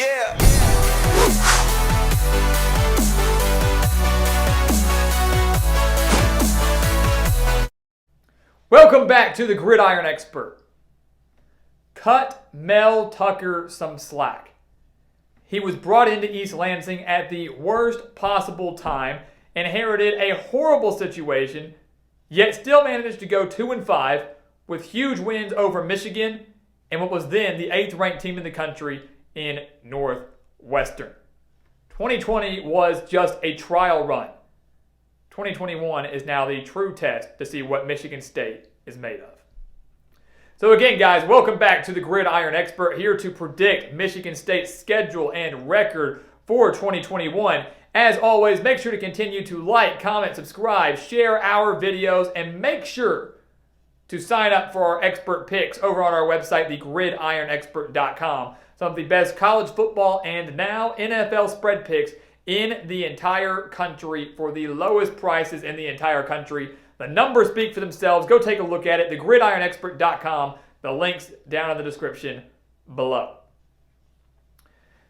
Yeah. Welcome back to the Gridiron Expert. Cut Mel Tucker some slack. He was brought into East Lansing at the worst possible time, inherited a horrible situation, yet still managed to go 2-5 with huge wins over Michigan and what was then the 8th ranked team in the country in Northwestern. 2020 was just a trial run. 2021 is now the true test to see what Michigan State is made of. So again, guys, welcome back to the Gridiron Expert, here to predict Michigan State's schedule and record for 2021. As always, make sure to continue to like, comment, subscribe, share our videos, and make sure to sign up for our expert picks over on our website, thegridironexpert.com. Some of the best college football and now NFL spread picks in the entire country for the lowest prices in the entire country. The numbers speak for themselves. Go take a look at it, thegridironexpert.com. The link's down in the description below.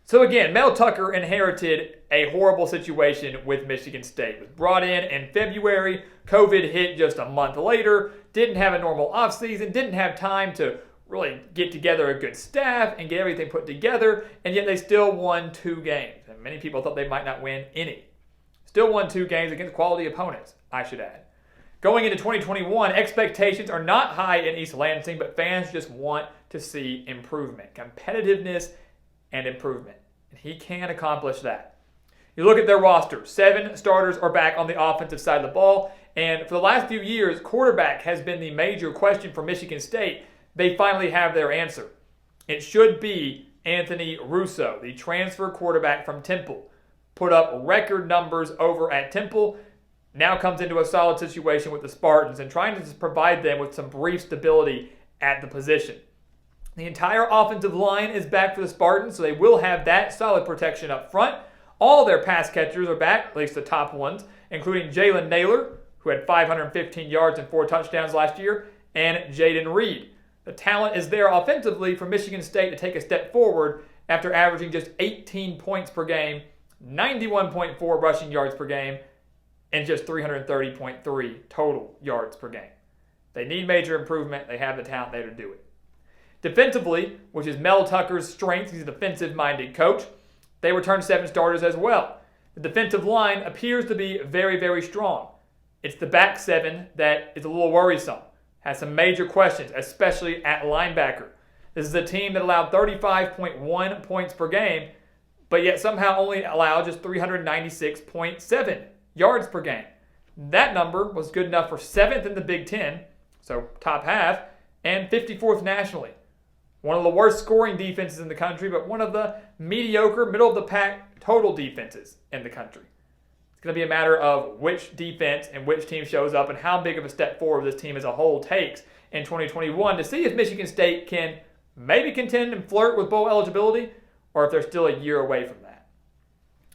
So again, Mel Tucker inherited a horrible situation with Michigan State. Was brought in February. COVID hit just a month later. Didn't have a normal offseason. Didn't have time to really get together a good staff and get everything put together. And yet they still won 2 games. And many people thought they might not win any. Still won 2 games against quality opponents, I should add. Going into 2021, expectations are not high in East Lansing, but fans just want to see improvement, competitiveness, and improvement. And he can accomplish that. You look at their roster. 7 starters are back on the offensive side of the ball. And for the last few years, quarterback has been the major question for Michigan State. They finally have their answer. It should be Anthony Russo, the transfer quarterback from Temple. Put up record numbers over at Temple. Now comes into a solid situation with the Spartans and trying to just provide them with some brief stability at the position. The entire offensive line is back for the Spartans, so they will have that solid protection up front. All their pass catchers are back, at least the top ones, including Jalen Naylor, who had 515 yards and 4 touchdowns last year, and Jaden Reed. The talent is there offensively for Michigan State to take a step forward after averaging just 18 points per game, 91.4 rushing yards per game, and just 330.3 total yards per game. They need major improvement. They have the talent there to do it. Defensively, which is Mel Tucker's strength, he's a defensive-minded coach, they returned 7 starters as well. The defensive line appears to be very, very strong. It's the back 7 that is a little worrisome. Has some major questions, especially at linebacker. This is a team that allowed 35.1 points per game, but yet somehow only allowed just 396.7 yards per game. That number was good enough for 7th in the Big Ten, so top half, and 54th nationally. One of the worst scoring defenses in the country, but one of the mediocre, middle-of-the-pack total defenses in the country. It's going to be a matter of which defense and which team shows up and how big of a step forward this team as a whole takes in 2021 to see if Michigan State can maybe contend and flirt with bowl eligibility or if they're still a year away from that.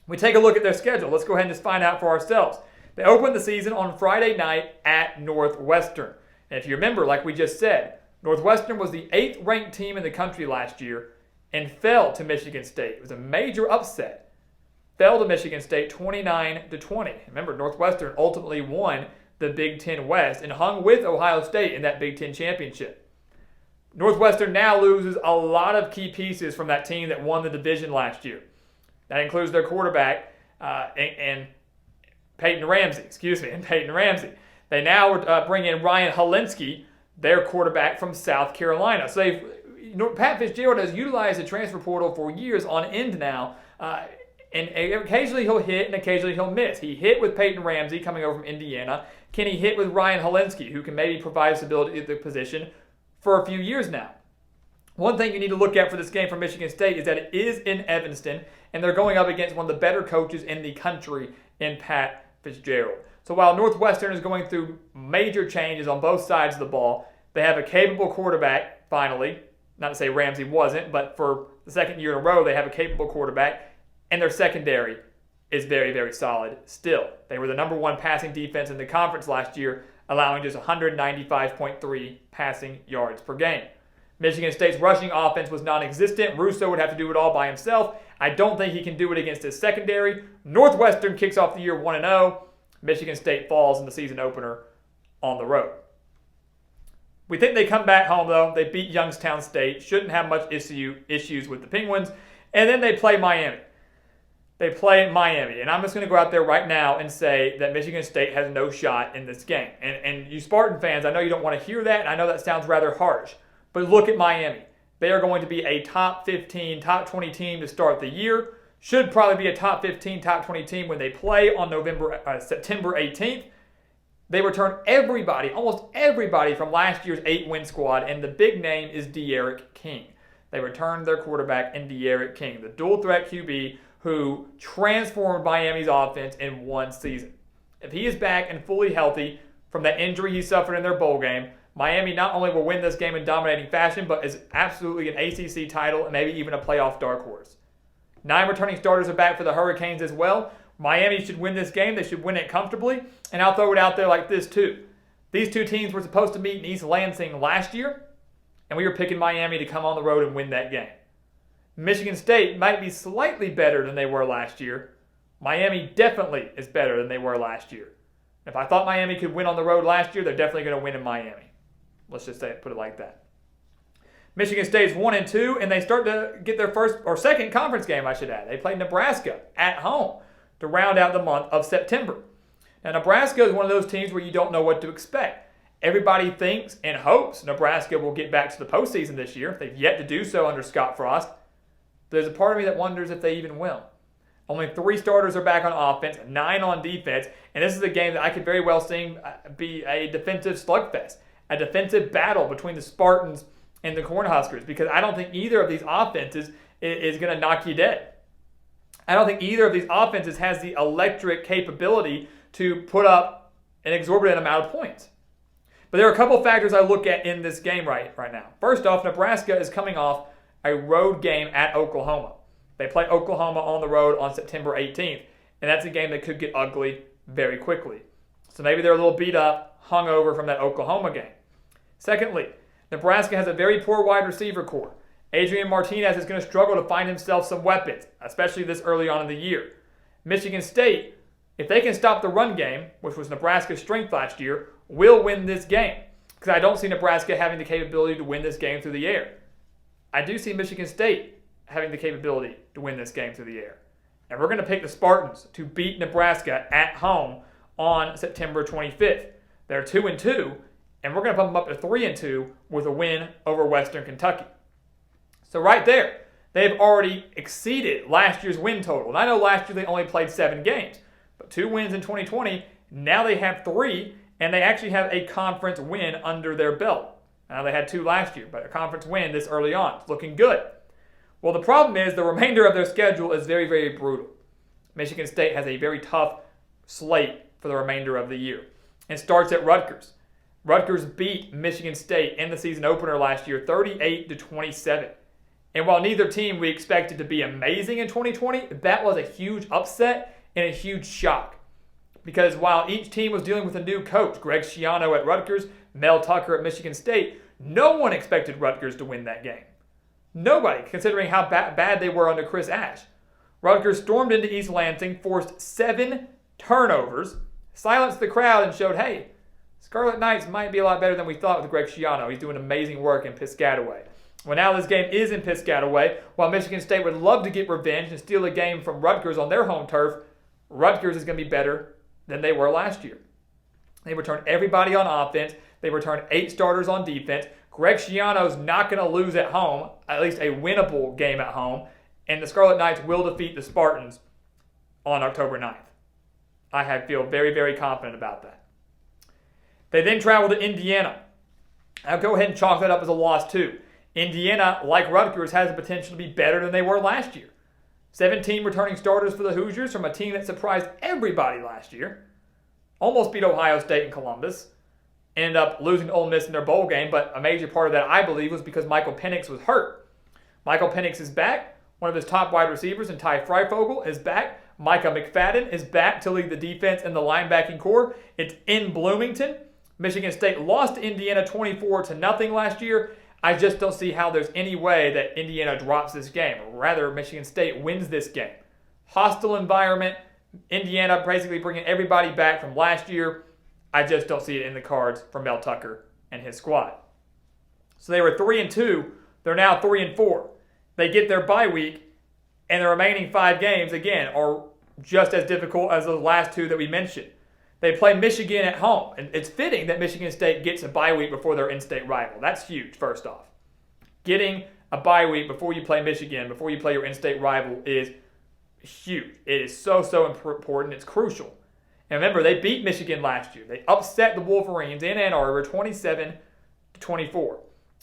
We take a look at their schedule. Let's go ahead and just find out for ourselves. They opened the season on Friday night at Northwestern. And if you remember, like we just said, Northwestern was the 8th ranked team in the country last year and fell to Michigan State. It was a major upset. Fell to Michigan State 29-20. Remember, Northwestern ultimately won the Big Ten West and hung with Ohio State in that Big Ten championship. Northwestern now loses a lot of key pieces from that team that won the division last year. That includes their quarterback and Peyton Ramsey. They now bring in Ryan Holinsky, their quarterback from South Carolina. So Pat Fitzgerald has utilized the transfer portal for years on end now. And occasionally he'll hit and occasionally he'll miss. He hit with Peyton Ramsey coming over from Indiana. Can he hit with Ryan Holinsky, who can maybe provide stability at the position for a few years now? One thing you need to look at for this game for Michigan State is that it is in Evanston, and they're going up against one of the better coaches in the country in Pat Fitzgerald. So while Northwestern is going through major changes on both sides of the ball, they have a capable quarterback, finally. Not to say Ramsey wasn't, but for the second year in a row, they have a capable quarterback. And their secondary is very, very solid still. They were the number 1 passing defense in the conference last year, allowing just 195.3 passing yards per game. Michigan State's rushing offense was non-existent. Russo would have to do it all by himself. I don't think he can do it against his secondary. Northwestern kicks off the year 1-0. Michigan State falls in the season opener on the road. We think they come back home, though. They beat Youngstown State. Shouldn't have much issues with the Penguins. And then they play Miami. And I'm just going to go out there right now and say that Michigan State has no shot in this game. And you Spartan fans, I know you don't want to hear that, and I know that sounds rather harsh. But look at Miami. They are going to be a top 15, top 20 team to start the year. Should probably be a top 15, top 20 team when they play on September 18th. They return almost everybody from last year's 8-win squad, and the big name is D'Eriq King. They returned their quarterback in D'Eriq King, the dual-threat QB who transformed Miami's offense in one season. If he is back and fully healthy from that injury he suffered in their bowl game, Miami not only will win this game in dominating fashion, but is absolutely an ACC title and maybe even a playoff dark horse. 9 returning starters are back for the Hurricanes as well. Miami should win this game. They should win it comfortably. And I'll throw it out there like this too. These two teams were supposed to meet in East Lansing last year, and we were picking Miami to come on the road and win that game. Michigan State might be slightly better than they were last year. Miami definitely is better than they were last year. If I thought Miami could win on the road last year, they're definitely going to win in Miami. Let's just put it like that. Michigan State's 1-2, and they start to get their first or second conference game, I should add. They play Nebraska at home to round out the month of September. Now, Nebraska is one of those teams where you don't know what to expect. Everybody thinks and hopes Nebraska will get back to the postseason this year. They've yet to do so under Scott Frost. There's a part of me that wonders if they even will. Only 3 starters are back on offense, 9 on defense, and this is a game that I could very well see be a defensive slugfest, a defensive battle between the Spartans and the Cornhuskers, because I don't think either of these offenses is going to knock you dead. I don't think either of these offenses has the electric capability to put up an exorbitant amount of points. But there are a couple factors I look at in this game right now. First off, Nebraska is coming off a road game at Oklahoma. They play Oklahoma on the road on September 18th, and that's a game that could get ugly very quickly. So maybe they're a little beat up, hungover from that Oklahoma game. Secondly, Nebraska has a very poor wide receiver core. Adrian Martinez is going to struggle to find himself some weapons, especially this early on in the year. Michigan State, if they can stop the run game, which was Nebraska's strength last year, will win this game, because I don't see Nebraska having the capability to win this game through the air. I do see Michigan State having the capability to win this game through the air. And we're going to pick the Spartans to beat Nebraska at home on September 25th. They're 2-2, and we're going to bump them up to 3-2 with a win over Western Kentucky. So right there, they've already exceeded last year's win total. And I know last year they only played 7 games, but 2 wins in 2020. Now they have 3, and they actually have a conference win under their belt. Now they had 2 last year, but a conference win this early on. It's looking good. Well, the problem is the remainder of their schedule is very, very brutal. Michigan State has a very tough slate for the remainder of the year. It starts at Rutgers. Rutgers beat Michigan State in the season opener last year 38-27. And while neither team we expected to be amazing in 2020, that was a huge upset and a huge shock. Because while each team was dealing with a new coach, Greg Schiano at Rutgers, Mel Tucker at Michigan State, no one expected Rutgers to win that game. Nobody, considering how bad they were under Chris Ash. Rutgers stormed into East Lansing, forced 7 turnovers, silenced the crowd, and showed, hey, Scarlet Knights might be a lot better than we thought with Greg Schiano. He's doing amazing work in Piscataway. Well, now this game is in Piscataway. While Michigan State would love to get revenge and steal a game from Rutgers on their home turf, Rutgers is going to be better than they were last year. They returned everybody on offense. They returned 8 starters on defense. Greg Schiano's not going to lose at home, at least a winnable game at home, and the Scarlet Knights will defeat the Spartans on October 9th. I feel very, very confident about that. They then travel to Indiana. I'll go ahead and chalk that up as a loss too. Indiana, like Rutgers, has the potential to be better than they were last year. 17 returning starters for the Hoosiers from a team that surprised everybody last year. Almost beat Ohio State and Columbus. Ended up losing to Ole Miss in their bowl game, but a major part of that, I believe, was because Michael Penix was hurt. Michael Penix is back. One of his top wide receivers, and Ty Freifogel, is back. Micah McFadden is back to lead the defense and the linebacking core. It's in Bloomington. Michigan State lost to Indiana 24-0 last year. I just don't see how there's any way that Indiana drops this game. Or rather, Michigan State wins this game. Hostile environment, Indiana basically bringing everybody back from last year. I just don't see it in the cards for Mel Tucker and his squad. So they were 3-2. They're now 3-4. They get their bye week, and the remaining 5 games, again, are just as difficult as those last 2 that we mentioned. They play Michigan at home, and it's fitting that Michigan State gets a bye week before their in-state rival. That's huge, first off. Getting a bye week before you play Michigan, before you play your in-state rival is huge. It is so important. It's crucial. And remember, they beat Michigan last year. They upset the Wolverines in Ann Arbor 27-24.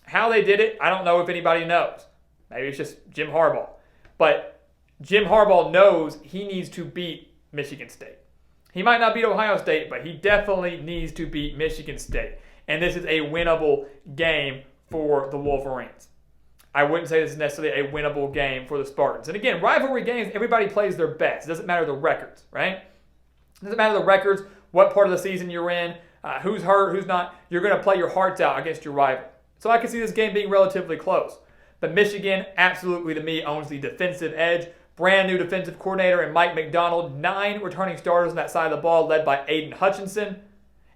How they did it, I don't know if anybody knows. Maybe it's just Jim Harbaugh. But Jim Harbaugh knows he needs to beat Michigan State. He might not beat Ohio State, but he definitely needs to beat Michigan State. And this is a winnable game for the Wolverines. I wouldn't say this is necessarily a winnable game for the Spartans. And again, rivalry games, everybody plays their best. It doesn't matter the records, right? It doesn't matter the records, what part of the season you're in, who's hurt, who's not. You're going to play your hearts out against your rival. So I can see this game being relatively close. But Michigan, absolutely to me, owns the defensive edge. Brand new defensive coordinator in Mike McDonald. 9 returning starters on that side of the ball, led by Aiden Hutchinson.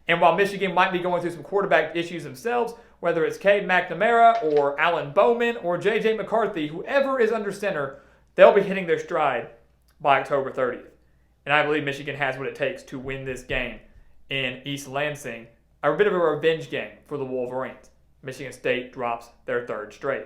And while Michigan might be going through some quarterback issues themselves, whether it's Cade McNamara or Alan Bowman or J.J. McCarthy, whoever is under center, they'll be hitting their stride by October 30th. And I believe Michigan has what it takes to win this game in East Lansing. A bit of a revenge game for the Wolverines. Michigan State drops their 3rd straight.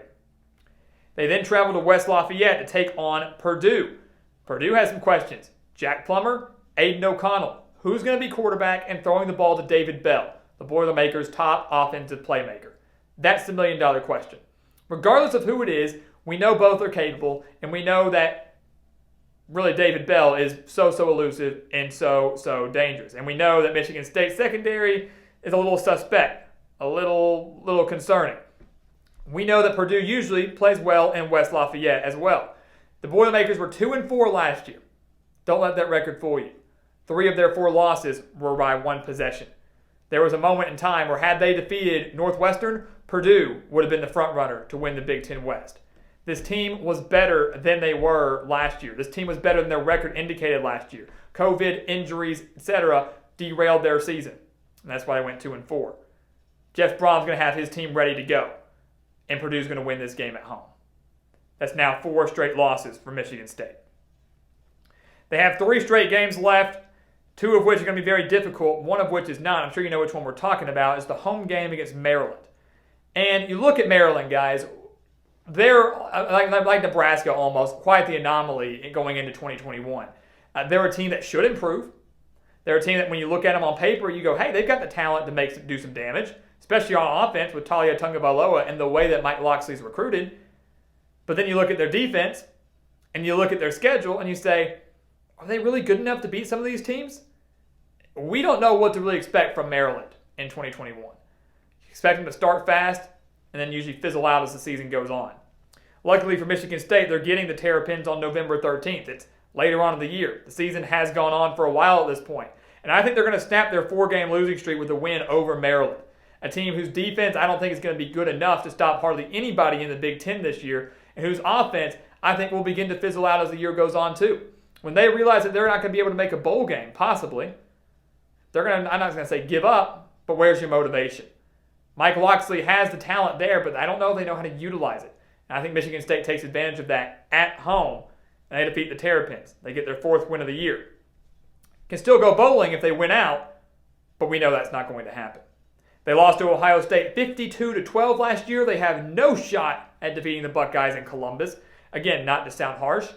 They then travel to West Lafayette to take on Purdue. Purdue has some questions. Jack Plummer, Aiden O'Connell. Who's going to be quarterback and throwing the ball to David Bell, the Boilermakers' top offensive playmaker? That's the million-dollar question. Regardless of who it is, we know both are capable, and we know that really David Bell is so elusive and so dangerous. And we know that Michigan State secondary is a little suspect, a little concerning. We know that Purdue usually plays well in West Lafayette as well. The Boilermakers were 2-4 last year. Don't let that record fool you. 3 of their 4 losses were by 1 possession. There was a moment in time where had they defeated Northwestern, Purdue would have been the front runner to win the Big Ten West. This team was better than they were last year. This team was better than their record indicated last year. COVID, injuries, etc. derailed their season. And that's why they went 2-4. Jeff Brom's going to have his team ready to go. And Purdue's going to win this game at home. That's now 4 straight losses for Michigan State. They have 3 straight games left, 2 of which are going to be very difficult, 1 of which is not. I'm sure you know which one we're talking about. It's the home game against Maryland. And you look at Maryland, guys, they're like Nebraska almost, quite the anomaly going into 2021. They're a team that should improve. They're a team that when you look at them on paper, you go, hey, they've got the talent to do some damage, especially on offense with Talia Tungabaloa and the way that Mike Loxley's recruited. But then you look at their defense and you look at their schedule and you say, are they really good enough to beat some of these teams? We don't know what to really expect from Maryland in 2021. You expect them to start fast and then usually fizzle out as the season goes on. Luckily for Michigan State, they're getting the Terrapins on November 13th. It's later on in the year. The season has gone on for a while at this point. And I think they're going to snap their 4-game losing streak with a win over Maryland. A team whose defense I don't think is going to be good enough to stop hardly anybody in the Big Ten this year, and whose offense I think will begin to fizzle out as the year goes on too. When they realize that they're not going to be able to make a bowl game, possibly, I'm not going to say give up, but where's your motivation? Mike Loxley has the talent there, but I don't know if they know how to utilize it. And I think Michigan State takes advantage of that at home, and they defeat the Terrapins. They get their 4th win of the year. Can still go bowling if they win out, but we know that's not going to happen. They lost to Ohio State 52-12 last year. They have no shot at defeating the Buckeyes in Columbus. Again, not to sound harsh,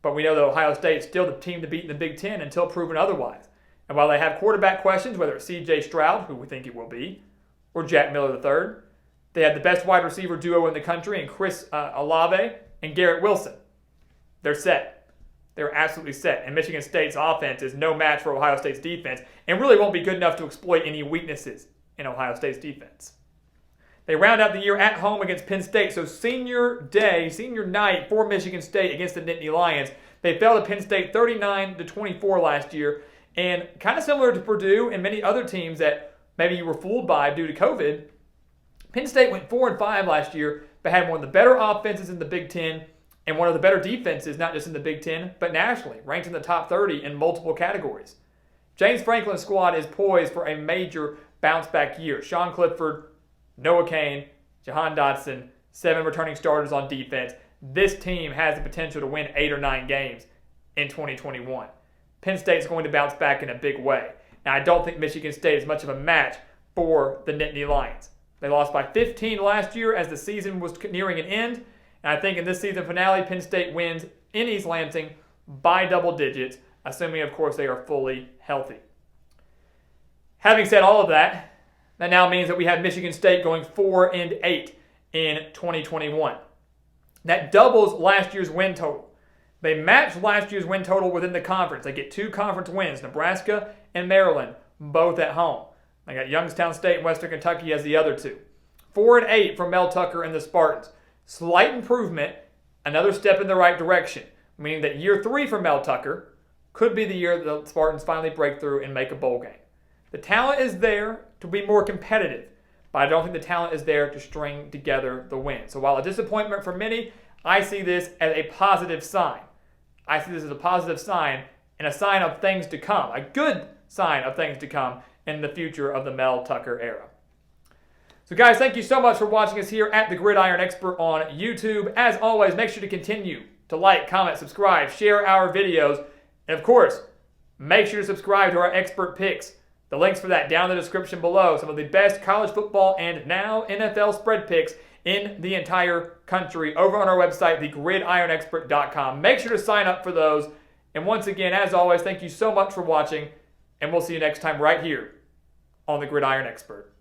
but we know that Ohio State is still the team to beat in the Big Ten until proven otherwise. And while they have quarterback questions, whether it's C.J. Stroud, who we think it will be, or Jack Miller III, they have the best wide receiver duo in the country in Chris Olave and Garrett Wilson. They're set. They're absolutely set. And Michigan State's offense is no match for Ohio State's defense and really won't be good enough to exploit any weaknesses in Ohio State's defense. They round out the year at home against Penn State. So senior night for Michigan State against the Nittany Lions. They fell to Penn State 39-24 last year. And kind of similar to Purdue and many other teams that maybe you were fooled by due to COVID, Penn State went 4-5 last year, but had one of the better offenses in the Big Ten and one of the better defenses, not just in the Big Ten, but nationally, ranked in the top 30 in multiple categories. James Franklin's squad is poised for a major bounce-back year. Sean Clifford, Noah Cain, Jahan Dotson, 7 returning starters on defense. This team has the potential to win 8 or 9 games in 2021. Penn State's going to bounce back in a big way. Now, I don't think Michigan State is much of a match for the Nittany Lions. They lost by 15 last year as the season was nearing an end. And I think in this season finale, Penn State wins in East Lansing by double digits, assuming, of course, they are fully healthy. Having said all of that, that now means that we have Michigan State going 4-8 in 2021. That doubles last year's win total. They match last year's win total within the conference. They get 2 conference wins, Nebraska and Maryland, both at home. They got Youngstown State and Western Kentucky as the other 2. 4-8 for Mel Tucker and the Spartans. Slight improvement, another step in the right direction, meaning that year 3 for Mel Tucker could be the year that the Spartans finally break through and make a bowl game. The talent is there to be more competitive, but I don't think the talent is there to string together the win. So while a disappointment for many, I see this as a positive sign. I see this as a positive sign and a sign of things to come, a good sign of things to come in the future of the Mel Tucker era. So guys, thank you so much for watching us here at The Gridiron Expert on YouTube. As always, make sure to continue to like, comment, subscribe, share our videos, and of course, make sure to subscribe to our expert picks. The links for that down in the description below. Some of the best college football and now NFL spread picks in the entire country over on our website, thegridironexpert.com. Make sure to sign up for those. And once again, as always, thank you so much for watching, and we'll see you next time right here on The Gridiron Expert.